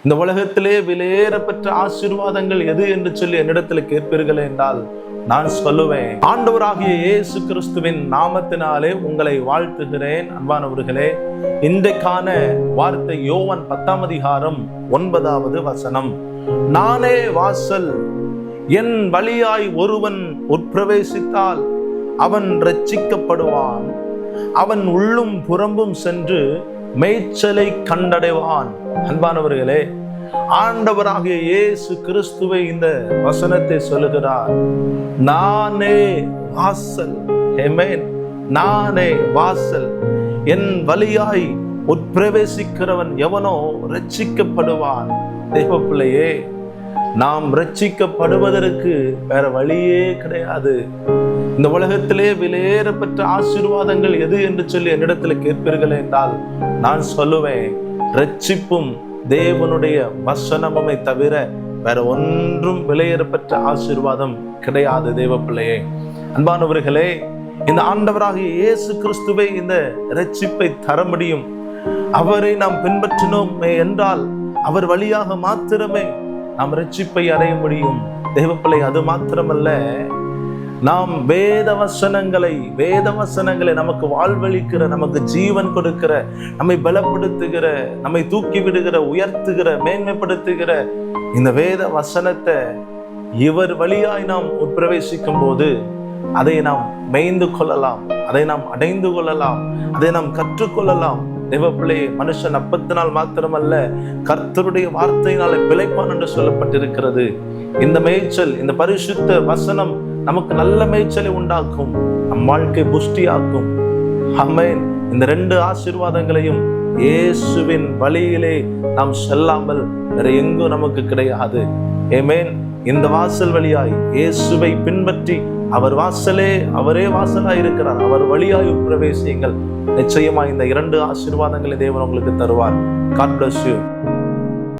இந்த உலகத்திலே விலையேற பெற்ற ஆசீர்வாதங்கள் எது என்று சொல்லி என்னிடத்தில் கேட்பீர்கள் என்றால் நான் சொல்லுவேன், ஆண்டவராகிய இயேசு கிறிஸ்துவின் நாமத்தினாலே உங்களை வாழ்த்துகிறேன். அன்பானவர்களே, இன்றைக்கான வார்த்தை யோவான் 10ஆம் அதிகாரம் 9வது வசனம். நானே வாசல், என் வழியாய் ஒருவன் உட்பிரவேசித்தால் அவன் இரட்சிக்கப்படுவான், அவன் உள்ளும் புறம்பும் சென்று மேய்ச்சலை கண்டடைவான். அன்பானவர்களே, ஆண்டவராகிய இயேசு கிறிஸ்துவை இந்த வசனத்தை சொல்லுகிறார். நானே வாசல். ஆமென். நானே வாசல், என் வழியாய் உட்பிரவேசிக்கிறவன் எவனோ இரட்சிக்கப்படுவான். தேவ பிள்ளையே, நாம் இரட்சிக்கப்படுவதற்கு வேற வழியே கிடையாது. இந்த உலகத்திலே விலையேற பெற்ற ஆசீர்வாதங்கள் எது என்று சொல்லி என்னிடத்தில் கேட்பீர்கள் என்றால் நான் சொல்லுவேன், இரட்சிப்பும் தேவனுடைய வசனமுமே தவிர வேற ஒன்றும் விலையேறப்பெற்ற ஆசீர்வாதம் கிடையாது. தேவ பிள்ளையே, அன்பானவர்களே, இந்த ஆண்டவராகிய இயேசு கிறிஸ்துவை இந்த இரட்சிப்பை தர முடியும். அவரை நாம் பின்பற்றினோம் என்றால் அவர் வழியாக மாத்திரமே நாம் இரட்சிப்பை அடைய முடியும். தேவ பிள்ளை, அது மாத்திரமல்ல, நாம் வேத வசனங்களை நமக்கு வாழ்வளிக்கிற, நமக்கு ஜீவன் கொடுக்கிற, நம்மை பலப்படுத்துகிற, நம்மை தூக்கி விடுகிற, உயர்த்துகிற, மேன்மைப்படுத்துகிற இந்த வேத வசனத்தை இவர் வழியாய் நாம் உட்பிரவேசிக்கும் போது அதை நாம் மேய்ந்து கொள்ளலாம், அதை நாம் அடைந்து கொள்ளலாம், அதை நாம் கற்றுக்கொள்ளலாம். தேவ பிள்ளையே, மனுஷன் அப்பத்தினால் மாத்திரமல்ல கர்த்தருடைய வார்த்தையினாலே பிழைப்பான் என்று சொல்லப்பட்டிருக்கிறது. இந்த மேய்ச்சல், இந்த பரிசுத்த வசனம் நமக்கு நல்ல மேய்ச்சலை உண்டாக்கும், நம் வாழ்க்கை புஷ்டியாக்கும். ஆமென். இந்த 2 ஆசீர்வாதங்களையும் இயேசுவின் வழியிலே நாம் செல்லாமல் வேற எங்கும் நமக்கு கிடையாது. ஆமென். இந்த வாசல் வழியாய் இயேசுவை பின்பற்றி அவரே வாசலாய் இருக்கிறார், அவர் வழியாய் பிரவேசியுங்கள். நிச்சயமா இந்த 2 ஆசீர்வாதங்களை தேவன் உங்களுக்கு தருவார். God bless you.